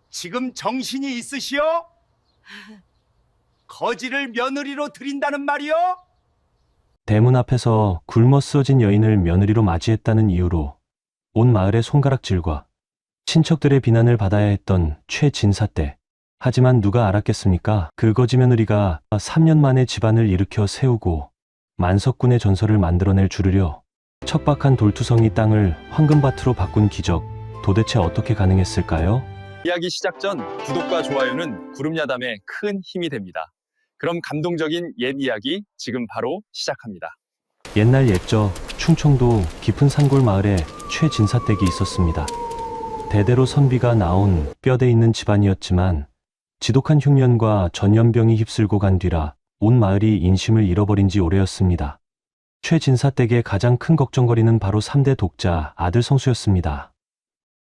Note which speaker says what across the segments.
Speaker 1: 지금 정신이 있으시오? 거지를 며느리로 들인다는 말이오?
Speaker 2: 대문 앞에서 굶어 쓰러진 여인을 며느리로 맞이했다는 이유로 온 마을의 손가락질과 친척들의 비난을 받아야 했던 최진사댁. 하지만 누가 알았겠습니까? 그 거지 며느리가 3년 만에 집안을 일으켜 세우고 만석군의 전설을 만들어낼 줄을요. 척박한 돌투성이 땅을 황금밭으로 바꾼 기적, 도대체 어떻게 가능했을까요?
Speaker 3: 이야기 시작 전 구독과 좋아요는 구름야담에 큰 힘이 됩니다. 그럼 감동적인 옛 이야기 지금 바로 시작합니다.
Speaker 2: 옛날 옛적 충청도 깊은 산골 마을에 최진사댁이 있었습니다. 대대로 선비가 나온 뼈대 있는 집안이었지만 지독한 흉년과 전염병이 휩쓸고 간 뒤라 온 마을이 인심을 잃어버린 지 오래였습니다. 최진사댁의 가장 큰 걱정거리는 바로 3대 독자 아들 성수였습니다.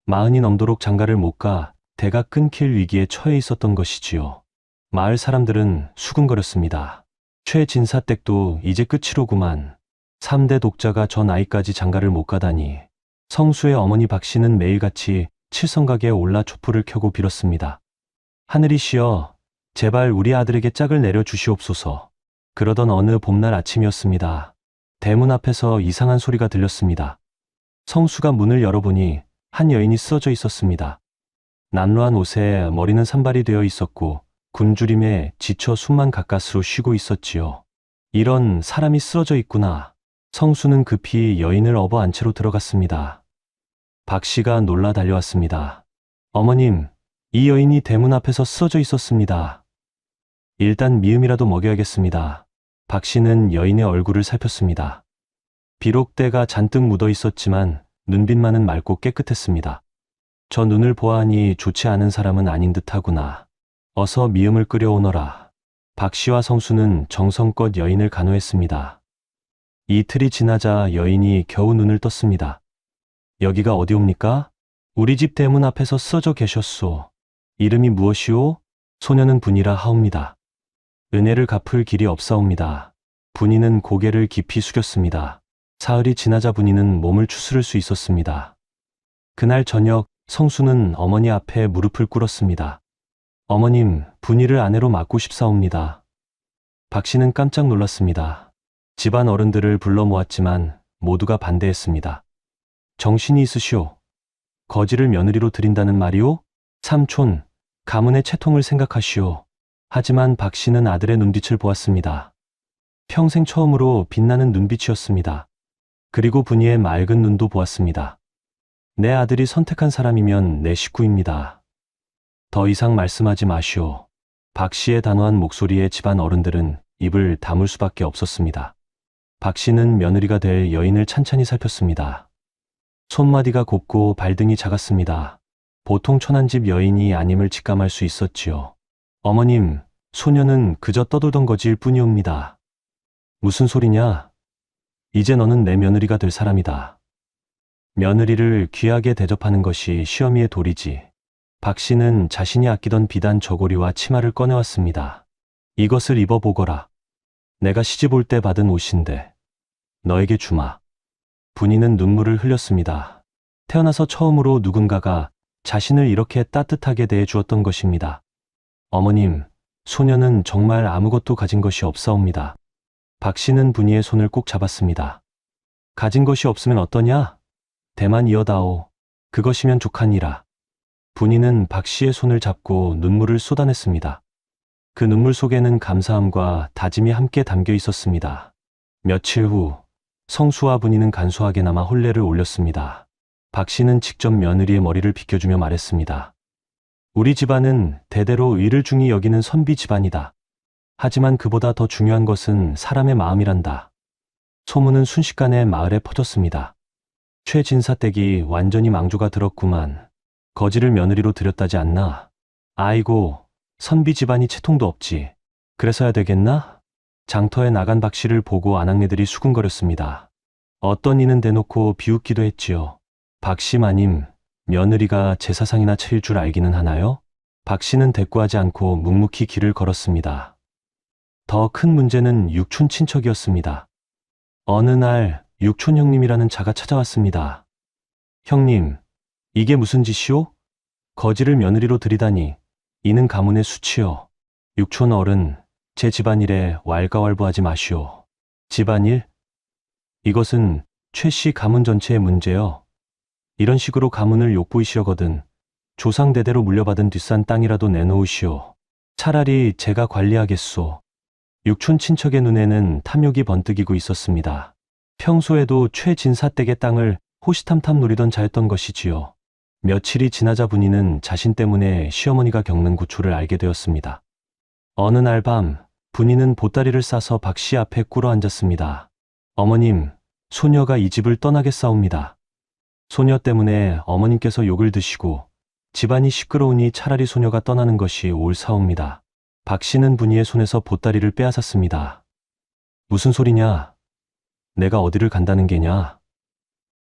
Speaker 2: 마흔이 넘도록 장가를 못 가 대가 끊길 위기에 처해 있었던 것이지요. 마을 사람들은 수군거렸습니다. 최진사댁도 이제 끝이로구만. 3대 독자가 저 나이까지 장가를 못 가다니. 성수의 어머니 박씨는 매일같이 칠성각에 올라 촛불을 켜고 빌었습니다. 하늘이시여, 제발 우리 아들에게 짝을 내려주시옵소서. 그러던 어느 봄날 아침이었습니다. 대문 앞에서 이상한 소리가 들렸습니다. 성수가 문을 열어보니 한 여인이 쓰러져 있었습니다. 남루한 옷에 머리는 산발이 되어 있었고 굶주림에 지쳐 숨만 가까스로 쉬고 있었지요. 이런, 사람이 쓰러져 있구나. 성수는 급히 여인을 업어 안채로 들어갔습니다. 박씨가 놀라 달려왔습니다. 어머님, 이 여인이 대문 앞에서 쓰러져 있었습니다. 일단 미음이라도 먹여야겠습니다. 박씨는 여인의 얼굴을 살폈습니다. 비록 때가 잔뜩 묻어 있었지만 눈빛만은 맑고 깨끗했습니다. 저 눈을 보아하니 좋지 않은 사람은 아닌 듯하구나. 어서 미음을 끓여오너라. 박씨와 성수는 정성껏 여인을 간호했습니다. 이틀이 지나자 여인이 겨우 눈을 떴습니다. 여기가 어디옵니까? 우리 집 대문 앞에서 쓰러져 계셨소. 이름이 무엇이오? 소녀는 분이라 하옵니다. 은혜를 갚을 길이 없사옵니다. 분이는 고개를 깊이 숙였습니다. 사흘이 지나자 분이는 몸을 추스를 수 있었습니다. 그날 저녁 성수는 어머니 앞에 무릎을 꿇었습니다. 어머님, 분이를 아내로 맡고 싶사옵니다. 박씨는 깜짝 놀랐습니다. 집안 어른들을 불러 모았지만 모두가 반대했습니다. 정신이 있으시오. 거지를 며느리로 들인다는 말이오? 삼촌, 가문의 채통을 생각하시오. 하지만 박씨는 아들의 눈빛을 보았습니다. 평생 처음으로 빛나는 눈빛이었습니다. 그리고 분이의 맑은 눈도 보았습니다. 내 아들이 선택한 사람이면 내 식구입니다. 더 이상 말씀하지 마시오. 박씨의 단호한 목소리에 집안 어른들은 입을 다물 수밖에 없었습니다. 박씨는 며느리가 될 여인을 찬찬히 살폈습니다. 손마디가 곱고 발등이 작았습니다. 보통 천한집 여인이 아님을 직감할 수 있었지요. 어머님, 소녀는 그저 떠돌던 거지일 뿐이옵니다. 무슨 소리냐? 이제 너는 내 며느리가 될 사람이다. 며느리를 귀하게 대접하는 것이 시어미의 도리지. 박씨는 자신이 아끼던 비단 저고리와 치마를 꺼내왔습니다. 이것을 입어보거라. 내가 시집 올 때 받은 옷인데 너에게 주마. 분이는 눈물을 흘렸습니다. 태어나서 처음으로 누군가가 자신을 이렇게 따뜻하게 대해주었던 것입니다. 어머님, 소녀는 정말 아무것도 가진 것이 없사옵니다. 박씨는 분이의 손을 꼭 잡았습니다. 가진 것이 없으면 어떠냐? 대만 이어다오. 그것이면 족하니라. 분이는 박씨의 손을 잡고 눈물을 쏟아냈습니다. 그 눈물 속에는 감사함과 다짐이 함께 담겨 있었습니다. 며칠 후 성수와 분이는 간소하게나마 혼례를 올렸습니다. 박씨는 직접 며느리의 머리를 빗겨주며 말했습니다. 우리 집안은 대대로 의를 중히 여기는 선비 집안이다. 하지만 그보다 더 중요한 것은 사람의 마음이란다. 소문은 순식간에 마을에 퍼졌습니다. 최진사댁이 완전히 망조가 들었구만. 거지를 며느리로 들였다지 않나? 아이고, 선비 집안이 채통도 없지. 그래서야 되겠나? 장터에 나간 박씨를 보고 아낙네들이 수군거렸습니다. 어떤 이는 대놓고 비웃기도 했지요. 박씨 마님, 며느리가 제사상이나 차릴 줄 알기는 하나요? 박씨는 대꾸하지 않고 묵묵히 길을 걸었습니다. 더 큰 문제는 육촌 친척이었습니다. 어느 날 육촌 형님이라는 자가 찾아왔습니다. 형님, 이게 무슨 짓이오? 거지를 며느리로 들이다니 이는 가문의 수치요. 육촌 어른, 제 집안일에 왈가왈부하지 마시오. 집안일? 이것은 최 씨 가문 전체의 문제요. 이런 식으로 가문을 욕보이시려거든 조상 대대로 물려받은 뒷산 땅이라도 내놓으시오. 차라리 제가 관리하겠소. 육촌 친척의 눈에는 탐욕이 번뜩이고 있었습니다. 평소에도 최진사 댁의 땅을 호시탐탐 노리던 자였던 것이지요. 며칠이 지나자 분이는 자신 때문에 시어머니가 겪는 고초를 알게 되었습니다. 어느 날 밤 분이는 보따리를 싸서 박 씨 앞에 꿇어 앉았습니다. 어머님, 소녀가 이 집을 떠나겠사옵니다. 소녀 때문에 어머님께서 욕을 드시고 집안이 시끄러우니 차라리 소녀가 떠나는 것이 옳사옵니다. 박 씨는 분이의 손에서 보따리를 빼앗았습니다. 무슨 소리냐? 내가 어디를 간다는 게냐?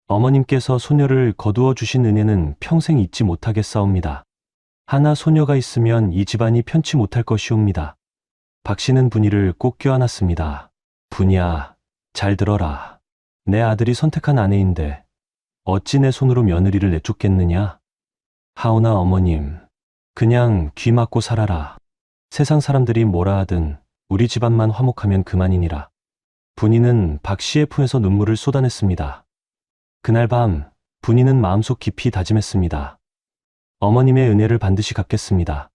Speaker 2: 어머님께서 소녀를 거두어 주신 은혜는 평생 잊지 못하겠사옵니다. 하나 소녀가 있으면 이 집안이 편치 못할 것이옵니다. 박 씨는 분이를 꼭 껴안았습니다. 분이야, 잘 들어라. 내 아들이 선택한 아내인데 어찌 내 손으로 며느리를 내쫓겠느냐? 하오나 어머님, 그냥 귀 막고 살아라. 세상 사람들이 뭐라 하든 우리 집안만 화목하면 그만이니라. 분이는 박 씨의 품에서 눈물을 쏟아냈습니다. 그날 밤 분이는 마음속 깊이 다짐했습니다. 어머님의 은혜를 반드시 갚겠습니다.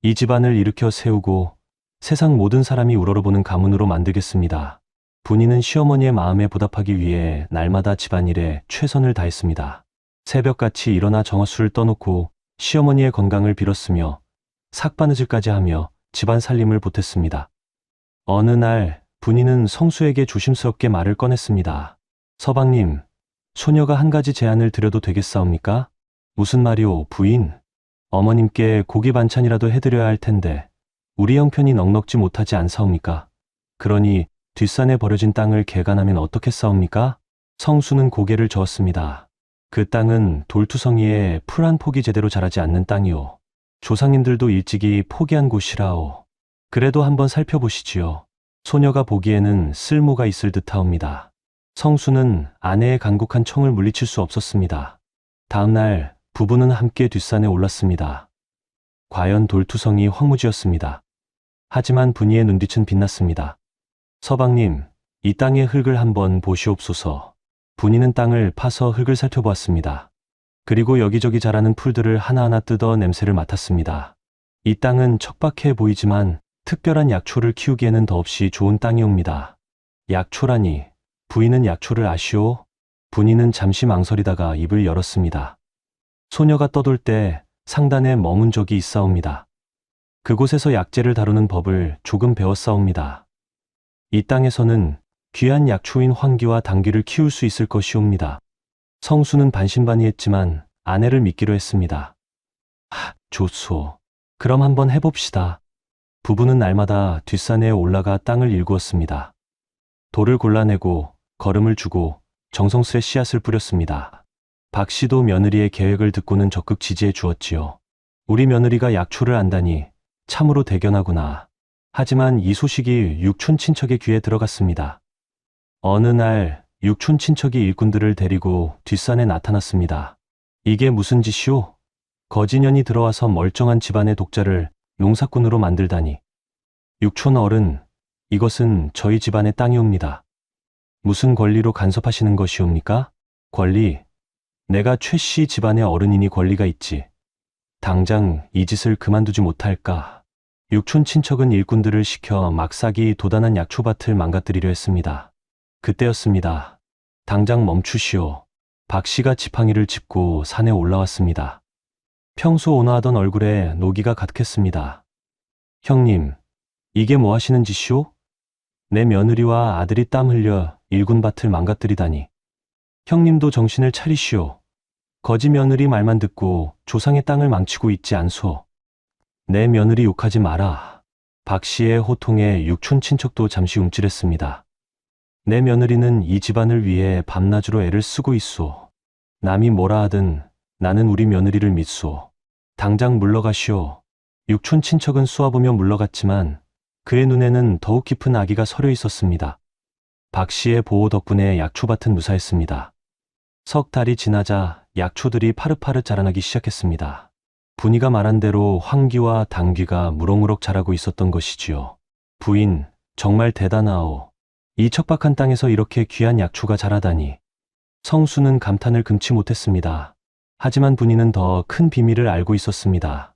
Speaker 2: 이 집안을 일으켜 세우고 세상 모든 사람이 우러러보는 가문으로 만들겠습니다. 분이는 시어머니의 마음에 보답하기 위해 날마다 집안일에 최선을 다했습니다. 새벽같이 일어나 정화수를 떠놓고 시어머니의 건강을 빌었으며 삭바느질까지 하며 집안 살림을 보탰습니다. 어느 날 분이는 성수에게 조심스럽게 말을 꺼냈습니다. 서방님, 소녀가 한 가지 제안을 드려도 되겠사옵니까? 무슨 말이오, 부인? 어머님께 고기 반찬이라도 해드려야 할 텐데 우리 형편이 넉넉지 못하지 않사옵니까? 그러니 뒷산에 버려진 땅을 개간하면 어떻겠사옵니까? 성수는 고개를 저었습니다. 그 땅은 돌투성이에 풀 한 폭이 제대로 자라지 않는 땅이오. 조상님들도 일찍이 포기한 곳이라오. 그래도 한번 살펴보시지요. 소녀가 보기에는 쓸모가 있을 듯하옵니다. 성수는 아내의 간곡한 청을 물리칠 수 없었습니다. 다음 날 부부는 함께 뒷산에 올랐습니다. 과연 돌투성이 황무지였습니다. 하지만 분이의 눈빛은 빛났습니다. 서방님, 이 땅의 흙을 한번 보시옵소서. 분이는 땅을 파서 흙을 살펴보았습니다. 그리고 여기저기 자라는 풀들을 하나하나 뜯어 냄새를 맡았습니다. 이 땅은 척박해 보이지만 특별한 약초를 키우기에는 더없이 좋은 땅이옵니다. 약초라니, 부인은 약초를 아시오? 분이는 잠시 망설이다가 입을 열었습니다. 소녀가 떠돌 때 상단에 머문 적이 있사옵니다. 그곳에서 약재를 다루는 법을 조금 배웠사옵니다. 이 땅에서는 귀한 약초인 황기와 당귀를 키울 수 있을 것이옵니다. 성수는 반신반의했지만 아내를 믿기로 했습니다. 좋소. 그럼 한번 해봅시다. 부부는 날마다 뒷산에 올라가 땅을 일구었습니다. 돌을 골라내고 거름을 주고 정성스레 씨앗을 뿌렸습니다. 박 씨도 며느리의 계획을 듣고는 적극 지지해 주었지요. 우리 며느리가 약초를 안다니 참으로 대견하구나. 하지만 이 소식이 육촌 친척의 귀에 들어갔습니다. 어느 날 육촌 친척이 일꾼들을 데리고 뒷산에 나타났습니다. 이게 무슨 짓이오? 거지년이 들어와서 멀쩡한 집안의 독자를 농사꾼으로 만들다니. 육촌 어른, 이것은 저희 집안의 땅이옵니다. 무슨 권리로 간섭하시는 것이옵니까? 권리? 내가 최 씨 집안의 어른이니 권리가 있지. 당장 이 짓을 그만두지 못할까? 육촌 친척은 일꾼들을 시켜 막사기 도단한 약초밭을 망가뜨리려 했습니다. 그때였습니다. 당장 멈추시오. 박 씨가 지팡이를 짚고 산에 올라왔습니다. 평소 온화하던 얼굴에 노기가 가득했습니다. 형님, 이게 뭐 하시는 짓이오? 내 며느리와 아들이 땀 흘려 일군 밭을 망가뜨리다니. 형님도 정신을 차리시오. 거지 며느리 말만 듣고 조상의 땅을 망치고 있지 않소. 내 며느리 욕하지 마라. 박 씨의 호통에 육촌 친척도 잠시 움찔했습니다. 내 며느리는 이 집안을 위해 밤낮으로 애를 쓰고 있소. 남이 뭐라 하든 나는 우리 며느리를 믿소. 당장 물러가시오. 육촌 친척은 쏘아보며 물러갔지만 그의 눈에는 더욱 깊은 악의가 서려 있었습니다. 박 씨의 보호 덕분에 약초밭은 무사했습니다. 석 달이 지나자 약초들이 파릇파릇 자라나기 시작했습니다. 분이가 말한 대로 황귀와 당귀가 무럭무럭 자라고 있었던 것이지요. 부인, 정말 대단하오. 이 척박한 땅에서 이렇게 귀한 약초가 자라다니. 성수는 감탄을 금치 못했습니다. 하지만 분이는 더 큰 비밀을 알고 있었습니다.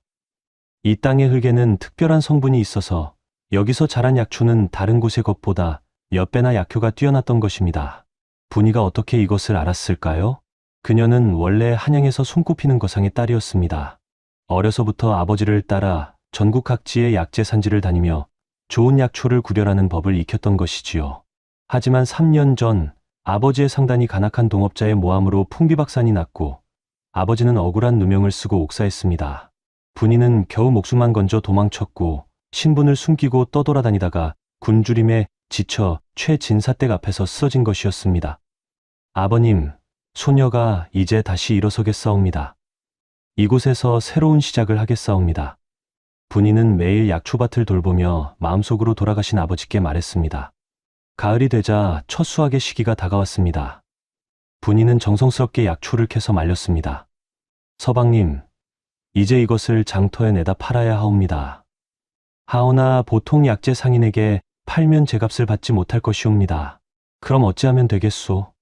Speaker 2: 이 땅의 흙에는 특별한 성분이 있어서 여기서 자란 약초는 다른 곳의 것보다 몇 배나 약효가 뛰어났던 것입니다. 분이가 어떻게 이것을 알았을까요? 그녀는 원래 한양에서 손꼽히는 거상의 딸이었습니다. 어려서부터 아버지를 따라 전국 각지의 약재 산지를 다니며 좋은 약초를 구별하는 법을 익혔던 것이지요. 하지만 3년 전 아버지의 상단이 간악한 동업자의 모함으로 풍비박산이 났고 아버지는 억울한 누명을 쓰고 옥사했습니다. 분이는 겨우 목숨만 건져 도망쳤고 신분을 숨기고 떠돌아다니다가 굶주림에 지쳐 최진사댁 앞에서 쓰러진 것이었습니다. 아버님, 소녀가 이제 다시 일어서겠사옵니다. 이곳에서 새로운 시작을 하겠사옵니다. 분이는 매일 약초밭을 돌보며 마음속으로 돌아가신 아버지께 말했습니다. 가을이 되자 첫 수확의 시기가 다가왔습니다. 분이는 정성스럽게 약초를 캐서 말렸습니다. 서방님, 이제 이것을 장터에 내다 팔아야 하옵니다. 하오나 보통 약재 상인에게 팔면 제값을 받지 못할 것이옵니다. 그럼 어찌하면 되겠소?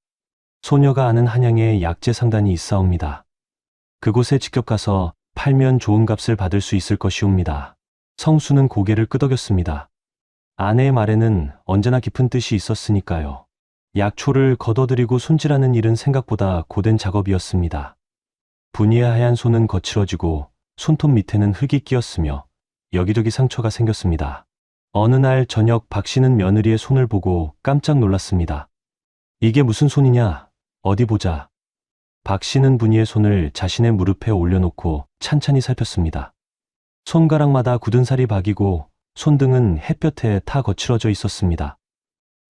Speaker 2: 소녀가 아는 한양에 약재 상단이 있사옵니다. 그곳에 직접 가서 팔면 좋은 값을 받을 수 있을 것이옵니다. 성수는 고개를 끄덕였습니다. 아내의 말에는 언제나 깊은 뜻이 있었으니까요. 약초를 걷어들이고 손질하는 일은 생각보다 고된 작업이었습니다. 분이의 하얀 손은 거칠어지고 손톱 밑에는 흙이 끼었으며 여기저기 상처가 생겼습니다. 어느 날 저녁 박 씨는 며느리의 손을 보고 깜짝 놀랐습니다. 이게 무슨 손이냐? 어디 보자. 박 씨는 분이의 손을 자신의 무릎에 올려놓고 찬찬히 살폈습니다. 손가락마다 굳은 살이 박이고 손등은 햇볕에 타 거칠어져 있었습니다.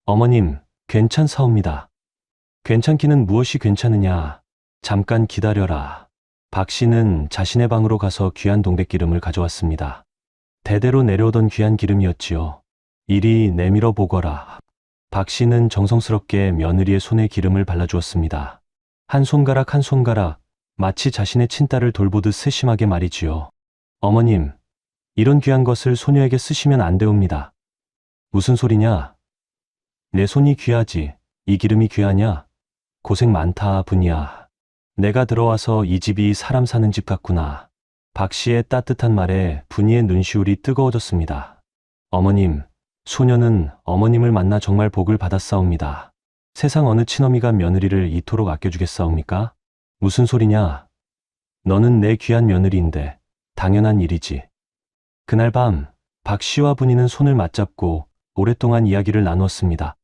Speaker 2: 어머님, 괜찮사옵니다. 괜찮기는 무엇이 괜찮으냐? 잠깐 기다려라. 박 씨는 자신의 방으로 가서 귀한 동백기름을 가져왔습니다. 대대로 내려오던 귀한 기름이었지요. 이리 내밀어 보거라. 박 씨는 정성스럽게 며느리의 손에 기름을 발라주었습니다. 한 손가락 한 손가락, 마치 자신의 친딸을 돌보듯 세심하게 말이지요. 어머님, 이런 귀한 것을 소녀에게 쓰시면 안 되옵니다. 무슨 소리냐? 내 손이 귀하지, 이 기름이 귀하냐? 고생 많다, 분이야. 내가 들어와서 이 집이 사람 사는 집 같구나. 박 씨의 따뜻한 말에 분이의 눈시울이 뜨거워졌습니다. 어머님, 소녀는 어머님을 만나 정말 복을 받았사옵니다. 세상 어느 친어미가 며느리를 이토록 아껴주겠사옵니까? 무슨 소리냐? 너는 내 귀한 며느리인데 당연한 일이지. 그날 밤 박 씨와 분이는 손을 맞잡고 오랫동안 이야기를 나누었습니다.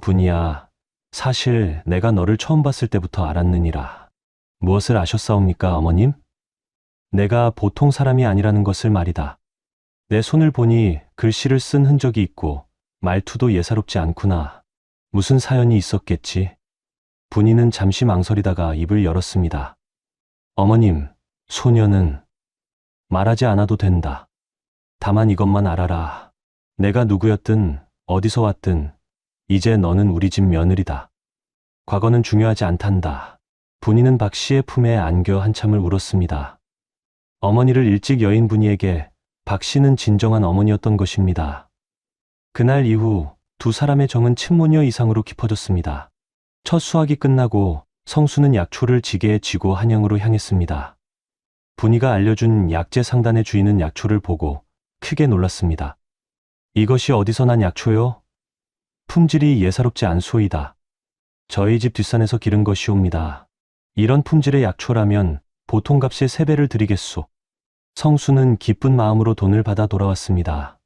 Speaker 2: 분이야, 사실 내가 너를 처음 봤을 때부터 알았느니라. 무엇을 아셨사옵니까, 어머님? 내가 보통 사람이 아니라는 것을 말이다. 내 손을 보니 글씨를 쓴 흔적이 있고 말투도 예사롭지 않구나. 무슨 사연이 있었겠지? 분이는 잠시 망설이다가 입을 열었습니다. 어머님, 소녀는 말하지 않아도 된다. 다만 이것만 알아라. 내가 누구였든 어디서 왔든 이제 너는 우리 집 며느리다. 과거는 중요하지 않단다. 분이는 박 씨의 품에 안겨 한참을 울었습니다. 어머니를 일찍 여인 분이에게 박 씨는 진정한 어머니였던 것입니다. 그날 이후 두 사람의 정은 친모녀 이상으로 깊어졌습니다. 첫 수확이 끝나고 성수는 약초를 지게에 쥐고 한양으로 향했습니다. 분이가 알려준 약재 상단의 주인은 약초를 보고 크게 놀랐습니다. 이것이 어디서 난 약초요? 품질이 예사롭지 않소이다. 저희 집 뒷산에서 기른 것이옵니다. 이런 품질의 약초라면 보통 값의 3배를 드리겠소. 성수는 기쁜 마음으로 돈을 받아 돌아왔습니다.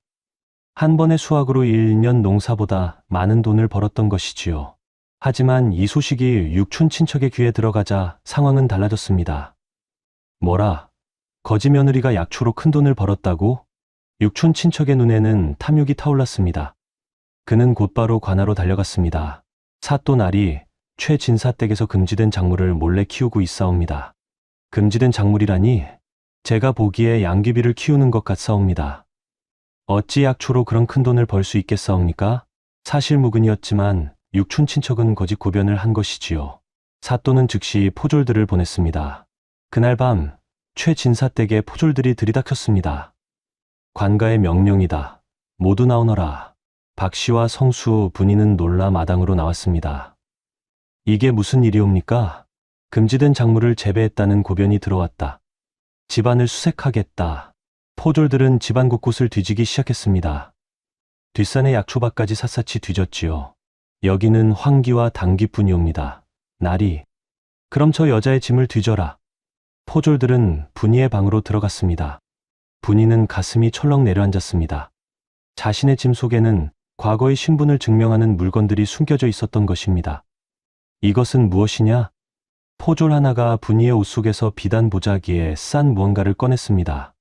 Speaker 2: 한 번의 수확으로 1년 농사보다 많은 돈을 벌었던 것이지요. 하지만 이 소식이 육촌 친척의 귀에 들어가자 상황은 달라졌습니다. 뭐라? 거지 며느리가 약초로 큰 돈을 벌었다고? 육촌 친척의 눈에는 탐욕이 타올랐습니다. 그는 곧바로 관하로 달려갔습니다. 사또 날이 최진사 댁에서 금지된 작물을 몰래 키우고 있사옵니다. 금지된 작물이라니 제가 보기에 양귀비를 키우는 것 같사옵니다. 어찌 약초로 그런 큰 돈을 벌 수 있겠사옵니까? 사실무근이었지만 육촌 친척은 거짓 고변을 한 것이지요. 사또는 즉시 포졸들을 보냈습니다. 그날 밤 최 진사댁에 포졸들이 들이닥쳤습니다. 관가의 명령이다. 모두 나오너라. 박 씨와 성수 분이는 놀라 마당으로 나왔습니다. 이게 무슨 일이옵니까? 금지된 작물을 재배했다는 고변이 들어왔다. 집안을 수색하겠다. 포졸들은 집안 곳곳을 뒤지기 시작했습니다. 뒷산의 약초밭까지 샅샅이 뒤졌지요. 여기는 황기와 당기뿐이옵니다. 나리, 그럼 저 여자의 짐을 뒤져라. 포졸들은 분이의 방으로 들어갔습니다. 분이는 가슴이 철렁 내려앉았습니다. 자신의 짐 속에는 과거의 신분을 증명하는 물건들이 숨겨져 있었던 것입니다. 이것은 무엇이냐? 포졸 하나가 분이의 옷 속에서 비단 보자기에 싼 무언가를 꺼냈습니다.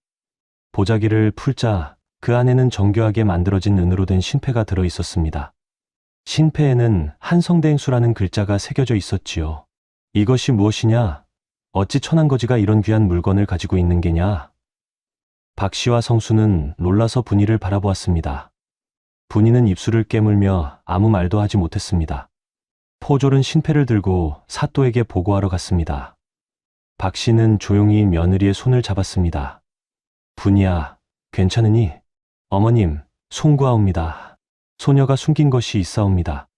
Speaker 2: 보자기를 풀자 그 안에는 정교하게 만들어진 은으로 된 신패가 들어 있었습니다. 신패에는 한성대행수라는 글자가 새겨져 있었지요. 이것이 무엇이냐? 어찌 천한거지가 이런 귀한 물건을 가지고 있는 게냐? 박 씨와 성수는 놀라서 분이를 바라보았습니다. 분이는 입술을 깨물며 아무 말도 하지 못했습니다. 포졸은 신패를 들고 사또에게 보고하러 갔습니다. 박 씨는 조용히 며느리의 손을 잡았습니다. 분이야, 괜찮으니? 어머님, 송구하옵니다. 소녀가 숨긴 것이 있사옵니다.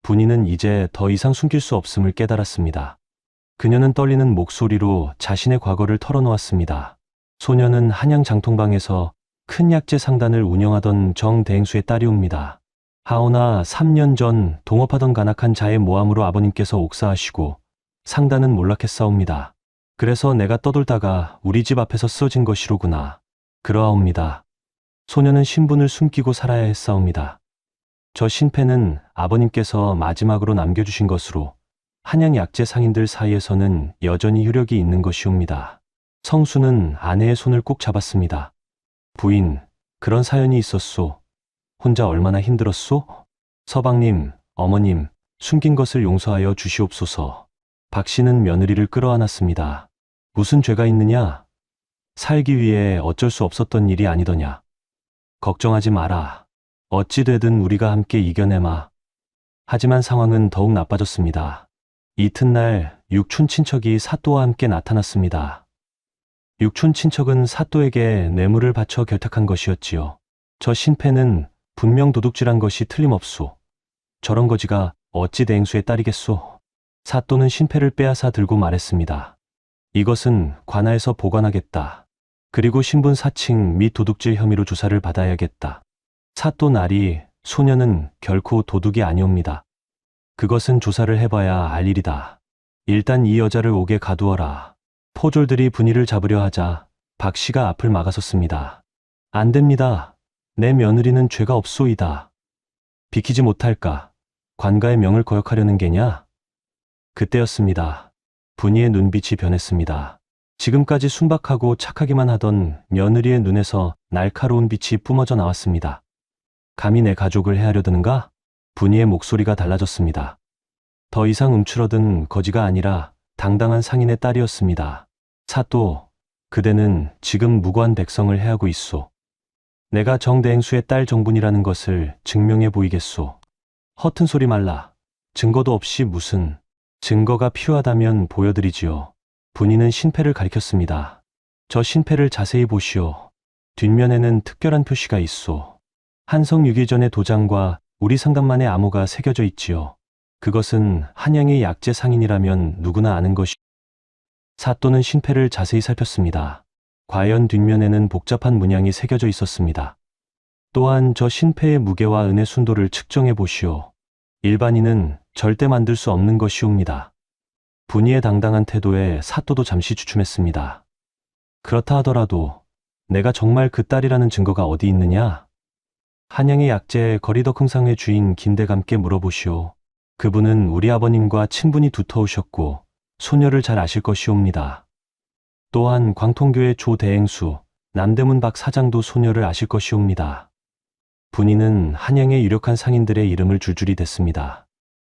Speaker 2: 분이는 이제 더 이상 숨길 수 없음을 깨달았습니다. 그녀는 떨리는 목소리로 자신의 과거를 털어놓았습니다. 소녀는 한양 장통방에서 큰 약재 상단을 운영하던 정대행수의 딸이옵니다. 하오나 3년 전 동업하던 간악한 자의 모함으로 아버님께서 옥사하시고 상단은 몰락했사옵니다. 그래서 내가 떠돌다가 우리 집 앞에서 쓰러진 것이로구나. 그러하옵니다. 소녀는 신분을 숨기고 살아야 했사옵니다. 저 신패는 아버님께서 마지막으로 남겨주신 것으로 한양 약재 상인들 사이에서는 여전히 효력이 있는 것이옵니다. 성수는 아내의 손을 꼭 잡았습니다. 부인, 그런 사연이 있었소. 혼자 얼마나 힘들었소? 서방님, 어머님, 숨긴 것을 용서하여 주시옵소서. 박 씨는 며느리를 끌어안았습니다. 무슨 죄가 있느냐? 살기 위해 어쩔 수 없었던 일이 아니더냐. 걱정하지 마라. 어찌 되든 우리가 함께 이겨내마. 하지만 상황은 더욱 나빠졌습니다. 이튿날 육촌 친척이 사또와 함께 나타났습니다. 육촌 친척은 사또에게 뇌물을 바쳐 결탁한 것이었지요. 저 신패는 분명 도둑질한 것이 틀림없소. 저런 거지가 어찌 대행수의 딸이겠소. 사또는 신패를 빼앗아 들고 말했습니다. 이것은 관아에서 보관하겠다. 그리고 신분 사칭 및 도둑질 혐의로 조사를 받아야겠다. 사또 나리, 소녀는 결코 도둑이 아니옵니다. 그것은 조사를 해봐야 알 일이다. 일단 이 여자를 옥에 가두어라. 포졸들이 분이를 잡으려 하자 박 씨가 앞을 막아섰습니다. 안 됩니다. 내 며느리는 죄가 없소이다. 비키지 못할까? 관가의 명을 거역하려는 게냐? 그때였습니다. 분이의 눈빛이 변했습니다. 지금까지 순박하고 착하기만 하던 며느리의 눈에서 날카로운 빛이 뿜어져 나왔습니다. 감히 내 가족을 해하려 드는가? 분이의 목소리가 달라졌습니다. 더 이상 움츠러든 거지가 아니라 당당한 상인의 딸이었습니다. 사또, 그대는 지금 무고한 백성을 해하고 있소. 내가 정대행수의 딸 정분이라는 것을 증명해 보이겠소. 허튼 소리 말라. 증거도 없이 무슨. 증거가 필요하다면 보여드리지요. 분이는 신패를 가리켰습니다. 저 신패를 자세히 보시오. 뒷면에는 특별한 표시가 있소. 한성 6.2전의 도장과 우리 상간만의 암호가 새겨져 있지요. 그것은 한양의 약재 상인이라면 누구나 아는 것이. 사또는 신패를 자세히 살폈습니다. 과연 뒷면에는 복잡한 문양이 새겨져 있었습니다. 또한 저 신패의 무게와 은의 순도를 측정해 보시오. 일반인은 절대 만들 수 없는 것이옵니다. 분이의 당당한 태도에 사또도 잠시 주춤했습니다. 그렇다 하더라도 내가 정말 그 딸이라는 증거가 어디 있느냐? 한양의 약재 거리덕 흥상회 주인 김대감께 물어보시오. 그분은 우리 아버님과 친분이 두터우셨고 소녀를 잘 아실 것이옵니다. 또한 광통교의 조대행수, 남대문 박 사장도 소녀를 아실 것이옵니다. 분이는 한양의 유력한 상인들의 이름을 줄줄이 댔습니다.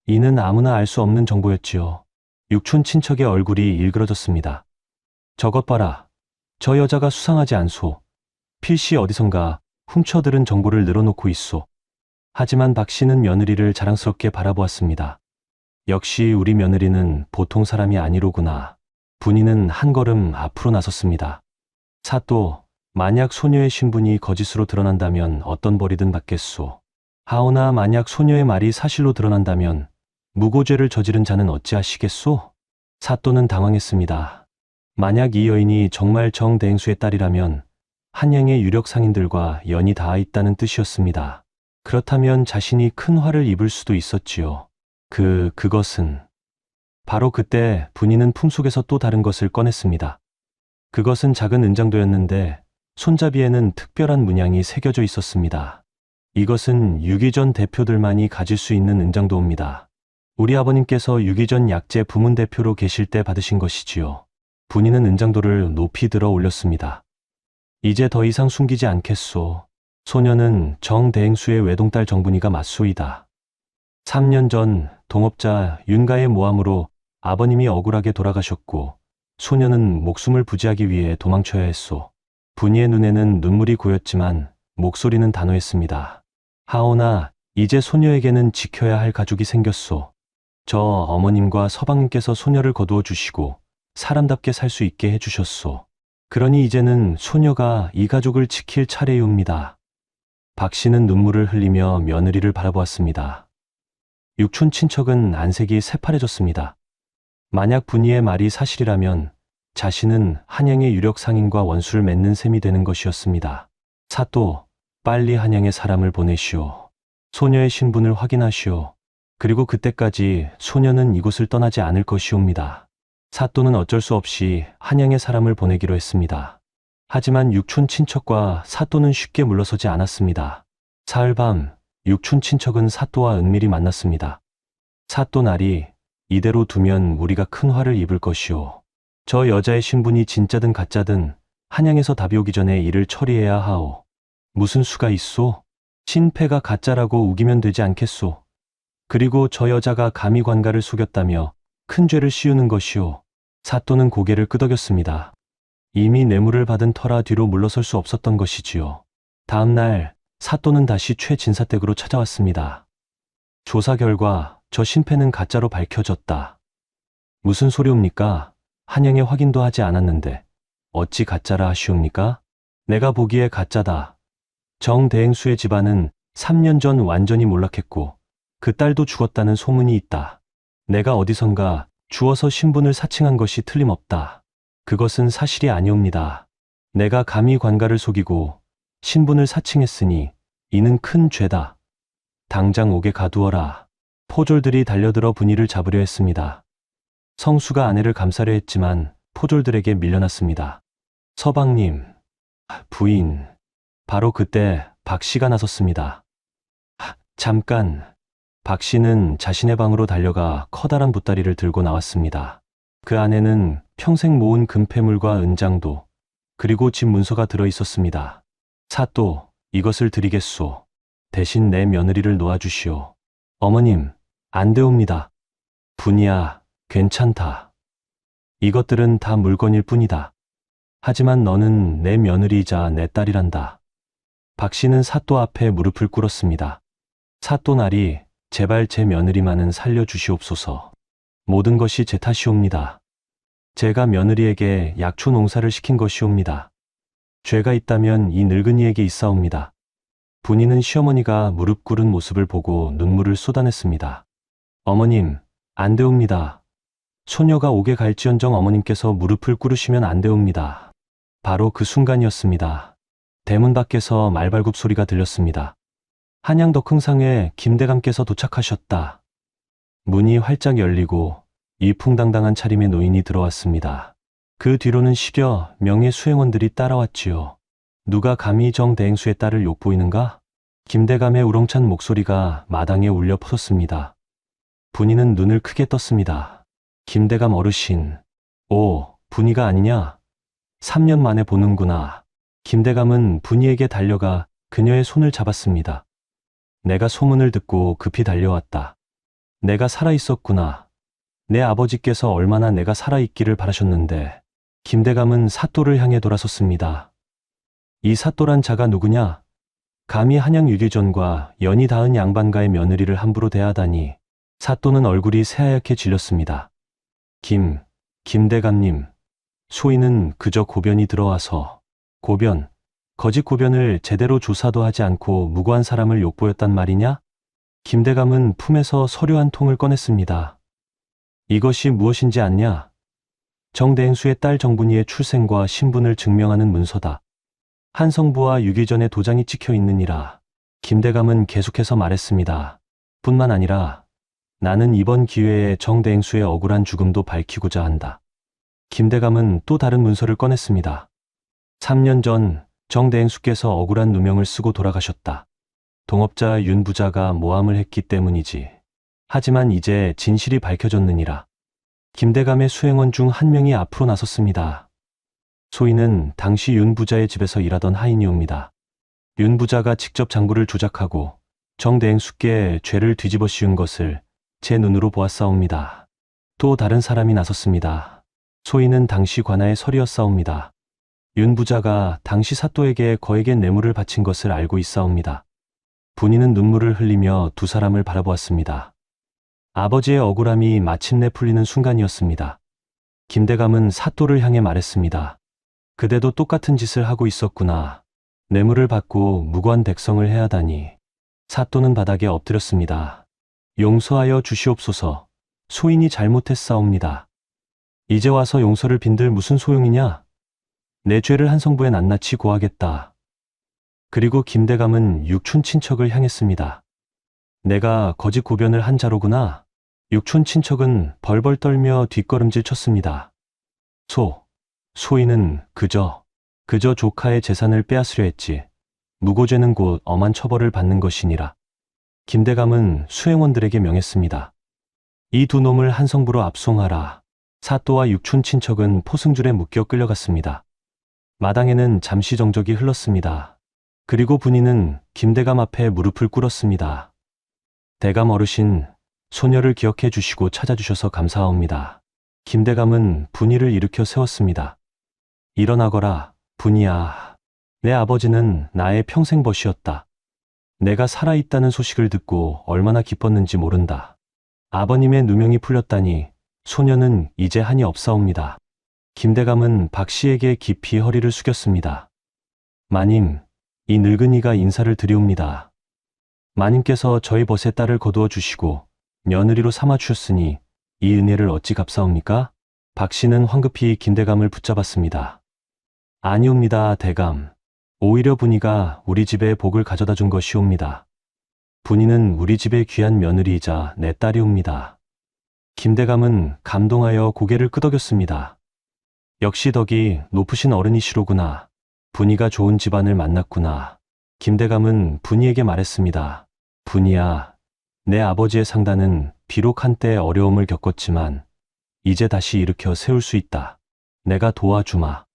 Speaker 2: 이는 아무나 알 수 없는 정보였지요. 육촌 친척의 얼굴이 일그러졌습니다. 저것 봐라. 저 여자가 수상하지 않소. 필시 어디선가 훔쳐들은 정보를 늘어놓고 있소. 하지만 박 씨는 며느리를 자랑스럽게 바라보았습니다. 역시 우리 며느리는 보통 사람이 아니로구나. 분이는 한 걸음 앞으로 나섰습니다. 사또, 만약 소녀의 신분이 거짓으로 드러난다면 어떤 벌이든 받겠소. 하오나 만약 소녀의 말이 사실로 드러난다면 무고죄를 저지른 자는 어찌하시겠소? 사또는 당황했습니다. 만약 이 여인이 정말 정대행수의 딸이라면 한양의 유력 상인들과 연이 닿아 있다는 뜻이었습니다. 그렇다면 자신이 큰 화를 입을 수도 있었지요. 그것은 바로 그때 분이는 품속에서 또 다른 것을 꺼냈습니다. 그것은 작은 은장도였는데 손잡이에는 특별한 문양이 새겨져 있었습니다. 이것은 유기전 대표들만이 가질 수 있는 은장도입니다. 우리 아버님께서 유기전 약재 부문 대표로 계실 때 받으신 것이지요. 분이는 은장도를 높이 들어 올렸습니다. 이제 더 이상 숨기지 않겠소. 소녀는 정대행수의 외동딸 정분이가 맞소이다. 3년 전 동업자 윤가의 모함으로 아버님이 억울하게 돌아가셨고 소녀는 목숨을 부지하기 위해 도망쳐야 했소. 분이의 눈에는 눈물이 고였지만 목소리는 단호했습니다. 하오나 이제 소녀에게는 지켜야 할 가족이 생겼소. 저 어머님과 서방님께서 소녀를 거두어 주시고 사람답게 살 수 있게 해주셨소. 그러니 이제는 소녀가 이 가족을 지킬 차례이옵니다. 박 씨는 눈물을 흘리며 며느리를 바라보았습니다. 육촌 친척은 안색이 새파래졌습니다. 만약 분이의 말이 사실이라면 자신은 한양의 유력 상인과 원수를 맺는 셈이 되는 것이었습니다. 사또, 빨리 한양에 사람을 보내시오. 소녀의 신분을 확인하시오. 그리고 그때까지 소녀는 이곳을 떠나지 않을 것이옵니다. 사또는 어쩔 수 없이 한양에 사람을 보내기로 했습니다. 하지만 육촌 친척과 사또는 쉽게 물러서지 않았습니다. 사흘밤, 육촌 친척은 사또와 은밀히 만났습니다. 사또 나리, 이대로 두면 우리가 큰 화를 입을 것이오. 저 여자의 신분이 진짜든 가짜든 한양에서 답이 오기 전에 이를 처리해야 하오. 무슨 수가 있소? 신패가 가짜라고 우기면 되지 않겠소. 그리고 저 여자가 감히 관가를 속였다며 큰 죄를 씌우는 것이오. 사또는 고개를 끄덕였습니다. 이미 뇌물을 받은 터라 뒤로 물러설 수 없었던 것이지요. 다음 날 사또는 다시 최 진사댁으로 찾아왔습니다. 조사 결과 저 신패는 가짜로 밝혀졌다. 무슨 소리옵니까? 한양에 확인도 하지 않았는데 어찌 가짜라 하시옵니까? 내가 보기에 가짜다. 정대행수의 집안은 3년 전 완전히 몰락했고 그 딸도 죽었다는 소문이 있다. 내가 어디선가 주워서 신분을 사칭한 것이 틀림없다. 그것은 사실이 아니옵니다. 내가 감히 관가를 속이고 신분을 사칭했으니 이는 큰 죄다. 당장 옥에 가두어라. 포졸들이 달려들어 분이를 잡으려 했습니다. 성수가 아내를 감싸려 했지만 포졸들에게 밀려났습니다. 서방님, 부인. 바로 그때 박 씨가 나섰습니다. 잠깐. 박 씨는 자신의 방으로 달려가 커다란 보따리를 들고 나왔습니다. 그 안에는 평생 모은 금패물과 은장도, 그리고 집 문서가 들어 있었습니다. 사또, 이것을 드리겠소. 대신 내 며느리를 놓아주시오. 어머님, 안 되옵니다. 분이야, 괜찮다. 이것들은 다 물건일 뿐이다. 하지만 너는 내 며느리이자 내 딸이란다. 박 씨는 사또 앞에 무릎을 꿇었습니다. 사또 나리, 제발 제 며느리만은 살려주시옵소서. 모든 것이 제 탓이옵니다. 제가 며느리에게 약초 농사를 시킨 것이옵니다. 죄가 있다면 이 늙은이에게 있사옵니다. 분이는 시어머니가 무릎 꿇은 모습을 보고 눈물을 쏟아냈습니다. 어머님, 안 되옵니다. 소녀가 옥에 갈지언정 어머님께서 무릎을 꿇으시면 안 되옵니다. 바로 그 순간이었습니다. 대문 밖에서 말발굽 소리가 들렸습니다. 한양 덕흥상에 김대감께서 도착하셨다. 문이 활짝 열리고 이풍당당한 차림의 노인이 들어왔습니다. 그 뒤로는 십여 명의 수행원들이 따라왔지요. 누가 감히 정대행수의 딸을 욕보이는가? 김대감의 우렁찬 목소리가 마당에 울려 퍼졌습니다. 분이는 눈을 크게 떴습니다. 김대감 어르신, 오, 분이가 아니냐? 3년 만에 보는구나. 김대감은 분이에게 달려가 그녀의 손을 잡았습니다. 내가 소문을 듣고 급히 달려왔다. 내가 살아있었구나. 내 아버지께서 얼마나 내가 살아있기를 바라셨는데. 김대감은 사또를 향해 돌아섰습니다. 이 사또란 자가 누구냐? 감히 한양 유기전과 연이 닿은 양반가의 며느리를 함부로 대하다니. 사또는 얼굴이 새하얗게 질렸습니다. 김대감님, 소인은 그저 고변이 들어와서 고변, 거짓 고변을 제대로 조사도 하지 않고 무고한 사람을 욕보였단 말이냐? 김대감은 품에서 서류 한 통을 꺼냈습니다. 이것이 무엇인지 아냐? 정대행수의 딸 정분이의 출생과 신분을 증명하는 문서다. 한성부와 유기전에 도장이 찍혀 있느니라. 김대감은 계속해서 말했습니다. 뿐만 아니라 나는 이번 기회에 정대행수의 억울한 죽음도 밝히고자 한다. 김대감은 또 다른 문서를 꺼냈습니다. 3년 전 정대행수께서 억울한 누명을 쓰고 돌아가셨다. 동업자 윤 부자가 모함을 했기 때문이지. 하지만 이제 진실이 밝혀졌느니라. 김대감의 수행원 중 한 명이 앞으로 나섰습니다. 소인은 당시 윤 부자의 집에서 일하던 하인이옵니다. 윤 부자가 직접 장부를 조작하고 정대행수께 죄를 뒤집어 씌운 것을 제 눈으로 보았사옵니다. 또 다른 사람이 나섰습니다. 소인은 당시 관아의 설이었사옵니다. 윤 부자가 당시 사또에게 거액의 뇌물을 바친 것을 알고 있사옵니다. 분이는 눈물을 흘리며 두 사람을 바라보았습니다. 아버지의 억울함이 마침내 풀리는 순간이었습니다. 김대감은 사또를 향해 말했습니다. 그대도 똑같은 짓을 하고 있었구나. 뇌물을 받고 무고한 백성을 해하다니. 사또는 바닥에 엎드렸습니다. 용서하여 주시옵소서. 소인이 잘못했사옵니다. 이제 와서 용서를 빈들 무슨 소용이냐? 내 죄를 한성부에 낱낱이 고하겠다. 그리고 김대감은 육촌 친척을 향했습니다. 내가 거짓 고변을 한 자로구나. 육촌 친척은 벌벌 떨며 뒷걸음질 쳤습니다. 소인은 그저 조카의 재산을 빼앗으려 했지. 무고죄는 곧 엄한 처벌을 받는 것이니라. 김대감은 수행원들에게 명했습니다. 이 두 놈을 한성부로 압송하라. 사또와 육촌 친척은 포승줄에 묶여 끌려갔습니다. 마당에는 잠시 정적이 흘렀습니다. 그리고 분이는 김대감 앞에 무릎을 꿇었습니다. 대감 어르신, 소녀를 기억해 주시고 찾아주셔서 감사합니다. 김대감은 분이를 일으켜 세웠습니다. 일어나거라, 분이야. 내 아버지는 나의 평생 벗이었다. 내가 살아있다는 소식을 듣고 얼마나 기뻤는지 모른다. 아버님의 누명이 풀렸다니 소녀는 이제 한이 없사옵니다. 김대감은 박 씨에게 깊이 허리를 숙였습니다. 마님, 이 늙은이가 인사를 드리옵니다. 마님께서 저희 벗의 딸을 거두어 주시고 며느리로 삼아 주셨으니 이 은혜를 어찌 갚사옵니까? 박 씨는 황급히 김대감을 붙잡았습니다. 아니옵니다, 대감. 오히려 분이가 우리 집에 복을 가져다 준 것이옵니다. 분이는 우리 집의 귀한 며느리이자 내 딸이옵니다. 김대감은 감동하여 고개를 끄덕였습니다. 역시 덕이 높으신 어른이시로구나. 분이가 좋은 집안을 만났구나. 김대감은 분이에게 말했습니다. 분이야, 내 아버지의 상단은 비록 한때 어려움을 겪었지만 이제 다시 일으켜 세울 수 있다. 내가 도와주마.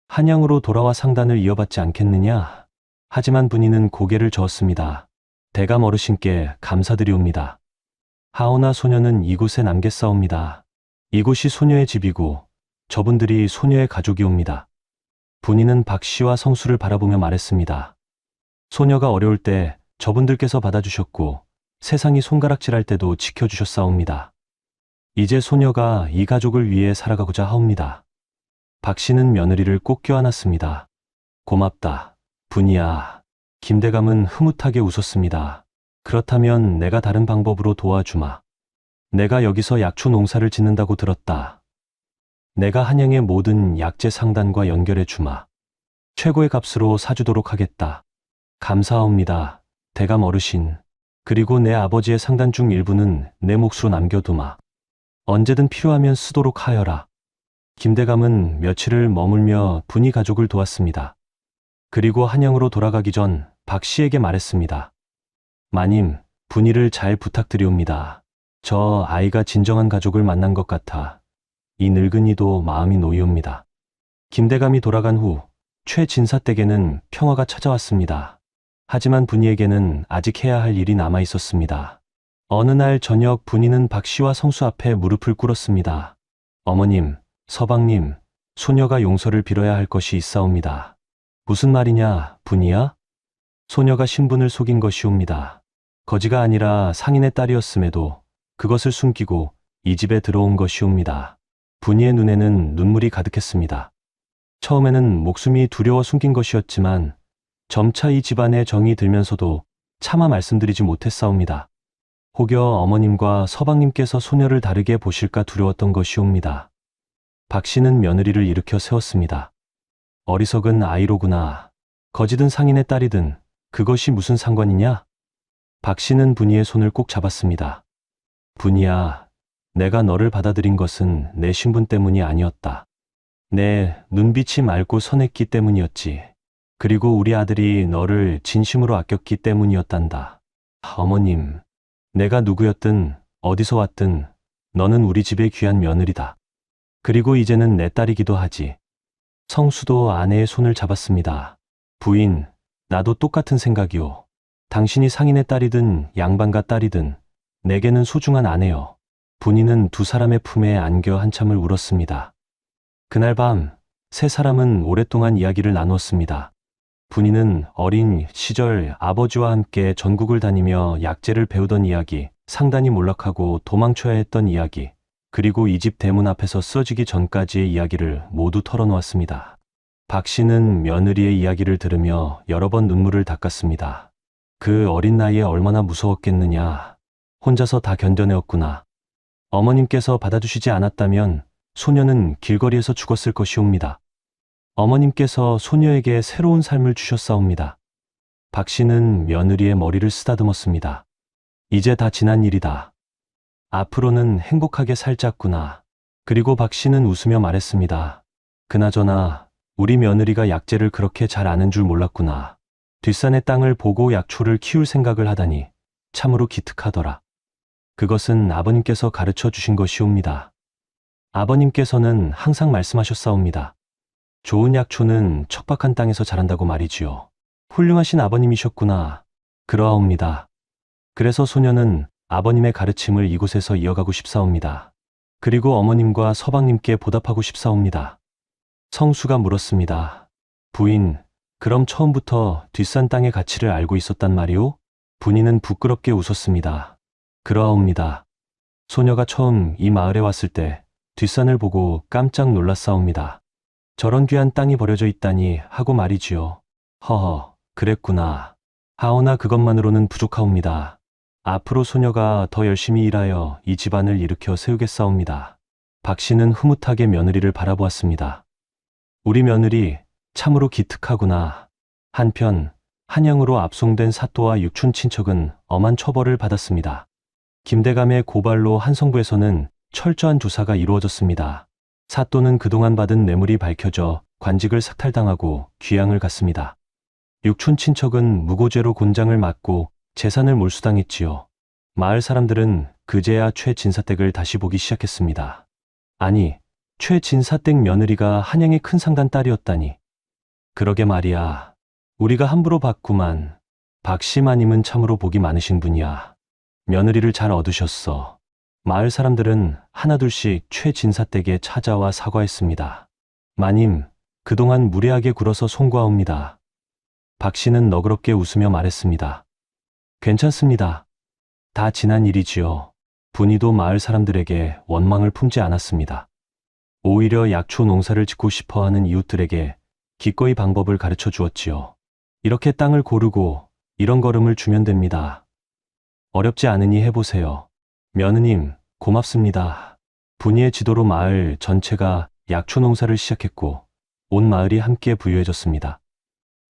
Speaker 2: 한양으로 돌아와 상단을 이어받지 않겠느냐? 하지만 분이는 고개를 저었습니다. 대감 어르신께 감사드리옵니다. 하오나 소녀는 이곳에 남겠사옵니다. 이곳이 소녀의 집이고 저분들이 소녀의 가족이옵니다. 분이는 박 씨와 성수를 바라보며 말했습니다. 소녀가 어려울 때 저분들께서 받아주셨고 세상이 손가락질할 때도 지켜주셨사옵니다. 이제 소녀가 이 가족을 위해 살아가고자 하옵니다. 박 씨는 며느리를 꼭 껴안았습니다. 고맙다, 분이야. 김대감은 흐뭇하게 웃었습니다. 그렇다면 내가 다른 방법으로 도와주마. 내가 여기서 약초 농사를 짓는다고 들었다. 내가 한양의 모든 약재 상단과 연결해 주마. 최고의 값으로 사주도록 하겠다. 감사합니다, 대감 어르신. 그리고 내 아버지의 상단 중 일부는 내 몫으로 남겨두마. 언제든 필요하면 쓰도록 하여라. 김대감은 며칠을 머물며 분이 가족을 도왔습니다. 그리고 한양으로 돌아가기 전 박 씨에게 말했습니다. 마님, 분이를 잘 부탁드리옵니다. 저 아이가 진정한 가족을 만난 것 같아 이 늙은이도 마음이 놓이옵니다. 김대감이 돌아간 후 최진사댁에는 평화가 찾아왔습니다. 하지만 분이에게는 아직 해야 할 일이 남아 있었습니다. 어느 날 저녁 분이는 박 씨와 성수 앞에 무릎을 꿇었습니다. 어머님, 서방님, 소녀가 용서를 빌어야 할 것이 있사옵니다. 무슨 말이냐, 분이야? 소녀가 신분을 속인 것이옵니다. 거지가 아니라 상인의 딸이었음에도 그것을 숨기고 이 집에 들어온 것이옵니다. 분이의 눈에는 눈물이 가득했습니다. 처음에는 목숨이 두려워 숨긴 것이었지만 점차 이 집안에 정이 들면서도 차마 말씀드리지 못했사옵니다. 혹여 어머님과 서방님께서 소녀를 다르게 보실까 두려웠던 것이옵니다. 박 씨는 며느리를 일으켜 세웠습니다. 어리석은 아이로구나. 거지든 상인의 딸이든 그것이 무슨 상관이냐? 박 씨는 분이의 손을 꼭 잡았습니다. 분이야, 내가 너를 받아들인 것은 내 신분 때문이 아니었다. 내 눈빛이 맑고 선했기 때문이었지. 그리고 우리 아들이 너를 진심으로 아꼈기 때문이었단다. 어머님, 내가 누구였든 어디서 왔든 너는 우리 집의 귀한 며느리다. 그리고 이제는 내 딸이기도 하지. 성수도 아내의 손을 잡았습니다. 부인, 나도 똑같은 생각이오. 당신이 상인의 딸이든 양반가 딸이든 내게는 소중한 아내여. 분이는 두 사람의 품에 안겨 한참을 울었습니다. 그날 밤 세 사람은 오랫동안 이야기를 나누었습니다. 분이는 어린 시절 아버지와 함께 전국을 다니며 약재를 배우던 이야기, 상단이 몰락하고 도망쳐야 했던 이야기, 그리고 이 집 대문 앞에서 쓰러지기 전까지의 이야기를 모두 털어놓았습니다. 박 씨는 며느리의 이야기를 들으며 여러 번 눈물을 닦았습니다. 그 어린 나이에 얼마나 무서웠겠느냐. 혼자서 다 견뎌내었구나. 어머님께서 받아주시지 않았다면 소녀는 길거리에서 죽었을 것이옵니다. 어머님께서 소녀에게 새로운 삶을 주셨사옵니다. 박 씨는 며느리의 머리를 쓰다듬었습니다. 이제 다 지난 일이다. 앞으로는 행복하게 살자꾸나. 그리고 박 씨는 웃으며 말했습니다. 그나저나 우리 며느리가 약재를 그렇게 잘 아는 줄 몰랐구나. 뒷산의 땅을 보고 약초를 키울 생각을 하다니 참으로 기특하더라. 그것은 아버님께서 가르쳐 주신 것이옵니다. 아버님께서는 항상 말씀하셨사옵니다. 좋은 약초는 척박한 땅에서 자란다고 말이지요. 훌륭하신 아버님이셨구나. 그러하옵니다. 그래서 소녀는 아버님의 가르침을 이곳에서 이어가고 싶사옵니다. 그리고 어머님과 서방님께 보답하고 싶사옵니다. 성수가 물었습니다. 부인, 그럼 처음부터 뒷산 땅의 가치를 알고 있었단 말이오? 분이는 부끄럽게 웃었습니다. 그러하옵니다. 소녀가 처음 이 마을에 왔을 때 뒷산을 보고 깜짝 놀랐사옵니다. 저런 귀한 땅이 버려져 있다니 하고 말이지요. 허허, 그랬구나. 하오나 그것만으로는 부족하옵니다. 앞으로 소녀가 더 열심히 일하여 이 집안을 일으켜 세우겠사옵니다. 박 씨는 흐뭇하게 며느리를 바라보았습니다. 우리 며느리 참으로 기특하구나. 한편 한양으로 압송된 사또와 육촌 친척은 엄한 처벌을 받았습니다. 김대감의 고발로 한성부에서는 철저한 조사가 이루어졌습니다. 사또는 그동안 받은 뇌물이 밝혀져 관직을 삭탈당하고 귀양을 갔습니다. 육촌 친척은 무고죄로 곤장을 맞고 재산을 몰수당했지요. 마을 사람들은 그제야 최진사댁을 다시 보기 시작했습니다. 아니, 최진사댁 며느리가 한양의 큰 상간 딸이었다니. 그러게 말이야. 우리가 함부로 봤구만. 박씨마님은 참으로 복이 많으신 분이야. 며느리를 잘 얻으셨어. 마을 사람들은 하나둘씩 최진사댁에 찾아와 사과했습니다. 마님, 그동안 무례하게 굴어서 송구하옵니다. 박 씨는 너그럽게 웃으며 말했습니다. 괜찮습니다. 다 지난 일이지요. 분이도 마을 사람들에게 원망을 품지 않았습니다. 오히려 약초 농사를 짓고 싶어하는 이웃들에게 기꺼이 방법을 가르쳐 주었지요. 이렇게 땅을 고르고 이런 걸음을 주면 됩니다. 어렵지 않으니 해보세요. 며느님, 고맙습니다. 분이의 지도로 마을 전체가 약초 농사를 시작했고 온 마을이 함께 부유해졌습니다.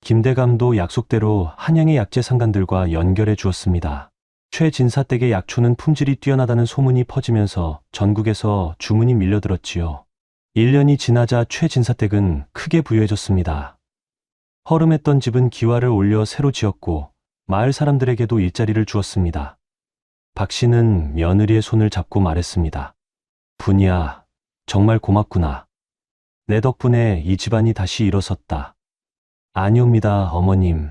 Speaker 2: 김대감도 약속대로 한양의 약재 상간들과 연결해 주었습니다. 최진사댁의 약초는 품질이 뛰어나다는 소문이 퍼지면서 전국에서 주문이 밀려들었지요. 1년이 지나자 최진사댁은 크게 부유해졌습니다. 허름했던 집은 기와를 올려 새로 지었고 마을 사람들에게도 일자리를 주었습니다. 박 씨는 며느리의 손을 잡고 말했습니다. 분이야, 정말 고맙구나. 내 덕분에 이 집안이 다시 일어섰다. 아니옵니다, 어머님.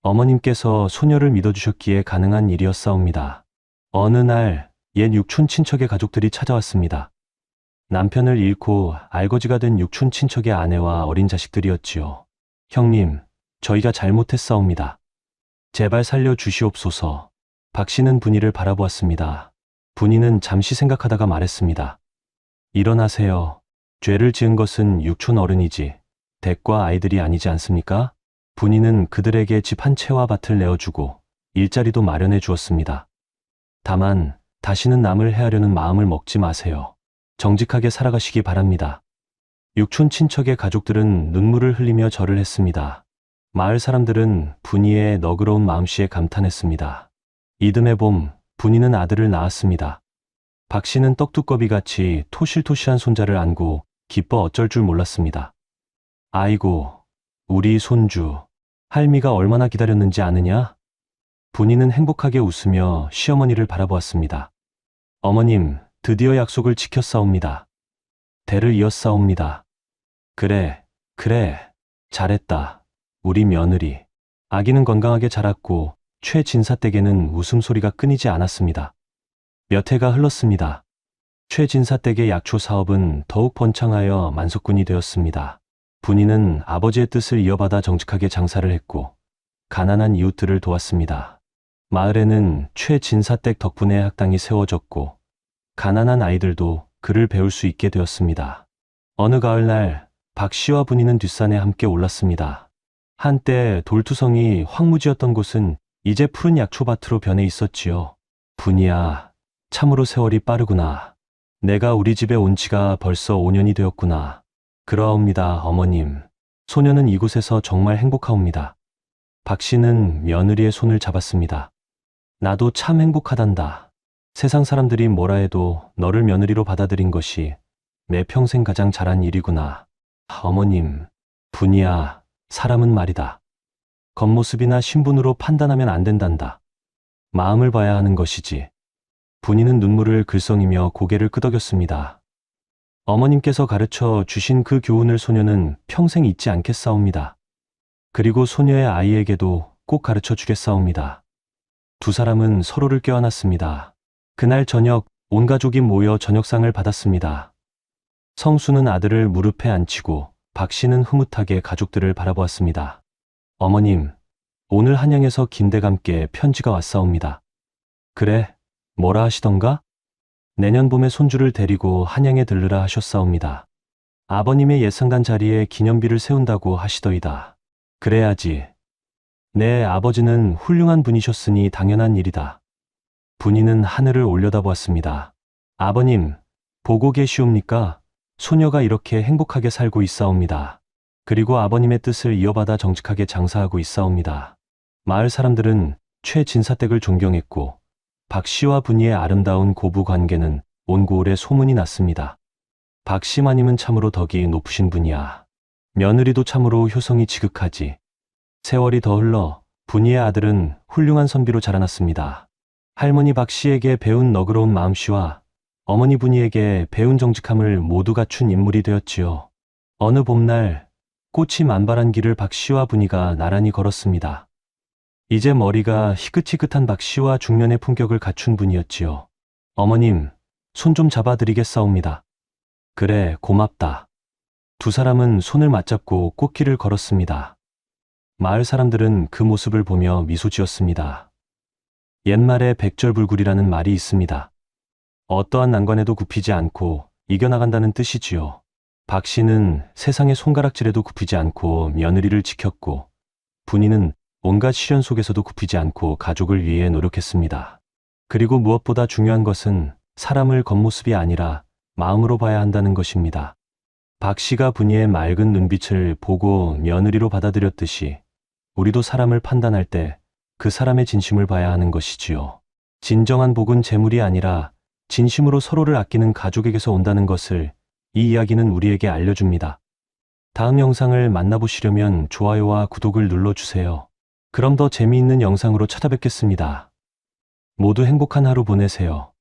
Speaker 2: 어머님께서 소녀를 믿어주셨기에 가능한 일이었사옵니다. 어느 날 옛 육촌 친척의 가족들이 찾아왔습니다. 남편을 잃고 알거지가 된 육촌 친척의 아내와 어린 자식들이었지요. 형님, 저희가 잘못했사옵니다. 제발 살려주시옵소서. 박 씨는 분이를 바라보았습니다. 분이는 잠시 생각하다가 말했습니다. 일어나세요. 죄를 지은 것은 육촌 어른이지 댁과 아이들이 아니지 않습니까? 분이는 그들에게 집 한 채와 밭을 내어주고 일자리도 마련해 주었습니다. 다만 다시는 남을 해하려는 마음을 먹지 마세요. 정직하게 살아가시기 바랍니다. 육촌 친척의 가족들은 눈물을 흘리며 절을 했습니다. 마을 사람들은 분이의 너그러운 마음씨에 감탄했습니다. 이듬해 봄, 분이는 아들을 낳았습니다. 박 씨는 떡두꺼비같이 토실토실한 손자를 안고 기뻐 어쩔 줄 몰랐습니다. 아이고, 우리 손주, 할미가 얼마나 기다렸는지 아느냐? 분이는 행복하게 웃으며 시어머니를 바라보았습니다. 어머님, 드디어 약속을 지켰사옵니다. 대를 이었사옵니다. 그래, 잘했다. 우리 며느리. 아기는 건강하게 자랐고 최진사댁에는 웃음소리가 끊이지 않았습니다. 몇 해가 흘렀습니다. 최진사댁의 약초 사업은 더욱 번창하여 만석군이 되었습니다. 분이는 아버지의 뜻을 이어받아 정직하게 장사를 했고 가난한 이웃들을 도왔습니다. 마을에는 최진사댁 덕분에 학당이 세워졌고 가난한 아이들도 글을 배울 수 있게 되었습니다. 어느 가을날 박 씨와 분이는 뒷산에 함께 올랐습니다. 한때 돌투성이 황무지였던 곳은 이제 푸른 약초밭으로 변해 있었지요. 분이야, 참으로 세월이 빠르구나. 내가 우리 집에 온 지가 벌써 5년이 되었구나. 그러옵니다, 어머님. 소녀는 이곳에서 정말 행복하옵니다. 박 씨는 며느리의 손을 잡았습니다. 나도 참 행복하단다. 세상 사람들이 뭐라 해도 너를 며느리로 받아들인 것이 내 평생 가장 잘한 일이구나. 어머님, 분이야, 사람은 말이다. 겉모습이나 신분으로 판단하면 안 된단다. 마음을 봐야 하는 것이지. 분이는 눈물을 글썽이며 고개를 끄덕였습니다. 어머님께서 가르쳐 주신 그 교훈을 소녀는 평생 잊지 않겠사옵니다. 그리고 소녀의 아이에게도 꼭 가르쳐 주겠사옵니다. 두 사람은 서로를 껴안았습니다. 그날 저녁 온 가족이 모여 저녁상을 받았습니다. 성수는 아들을 무릎에 앉히고 박 씨는 흐뭇하게 가족들을 바라보았습니다. 어머님, 오늘 한양에서 김대감께 편지가 왔사옵니다. 그래, 뭐라 하시던가? 내년 봄에 손주를 데리고 한양에 들르라 하셨사옵니다. 아버님의 예상단 자리에 기념비를 세운다고 하시더이다. 그래야지. 내 아버지는 훌륭한 분이셨으니 당연한 일이다. 분이는 하늘을 올려다보았습니다. 아버님, 보고 계시옵니까? 소녀가 이렇게 행복하게 살고 있사옵니다. 그리고 아버님의 뜻을 이어받아 정직하게 장사하고 있사옵니다. 마을 사람들은 최진사댁을 존경했고 박 씨와 분이의 아름다운 고부 관계는 온 고을에 소문이 났습니다. 박 씨 마님은 참으로 덕이 높으신 분이야. 며느리도 참으로 효성이 지극하지. 세월이 더 흘러 분이의 아들은 훌륭한 선비로 자라났습니다. 할머니 박 씨에게 배운 너그러운 마음씨와 어머니 분이에게 배운 정직함을 모두 갖춘 인물이 되었지요. 어느 봄날 꽃이 만발한 길을 박 씨와 분이가 나란히 걸었습니다. 이제 머리가 희끗희끗한 박 씨와 중년의 품격을 갖춘 분이었지요. 어머님, 손 좀 잡아드리겠사옵니다. 그래, 고맙다. 두 사람은 손을 맞잡고 꽃길을 걸었습니다. 마을 사람들은 그 모습을 보며 미소 지었습니다. 옛말에 백절불굴이라는 말이 있습니다. 어떠한 난관에도 굽히지 않고 이겨나간다는 뜻이지요. 박 씨는 세상의 손가락질에도 굽히지 않고 며느리를 지켰고 분이는 온갖 시련 속에서도 굽히지 않고 가족을 위해 노력했습니다. 그리고 무엇보다 중요한 것은 사람을 겉모습이 아니라 마음으로 봐야 한다는 것입니다. 박 씨가 분이의 맑은 눈빛을 보고 며느리로 받아들였듯이 우리도 사람을 판단할 때 그 사람의 진심을 봐야 하는 것이지요. 진정한 복은 재물이 아니라 진심으로 서로를 아끼는 가족에게서 온다는 것을 이 이야기는 우리에게 알려줍니다. 다음 영상을 만나보시려면 좋아요와 구독을 눌러주세요. 그럼 더 재미있는 영상으로 찾아뵙겠습니다. 모두 행복한 하루 보내세요.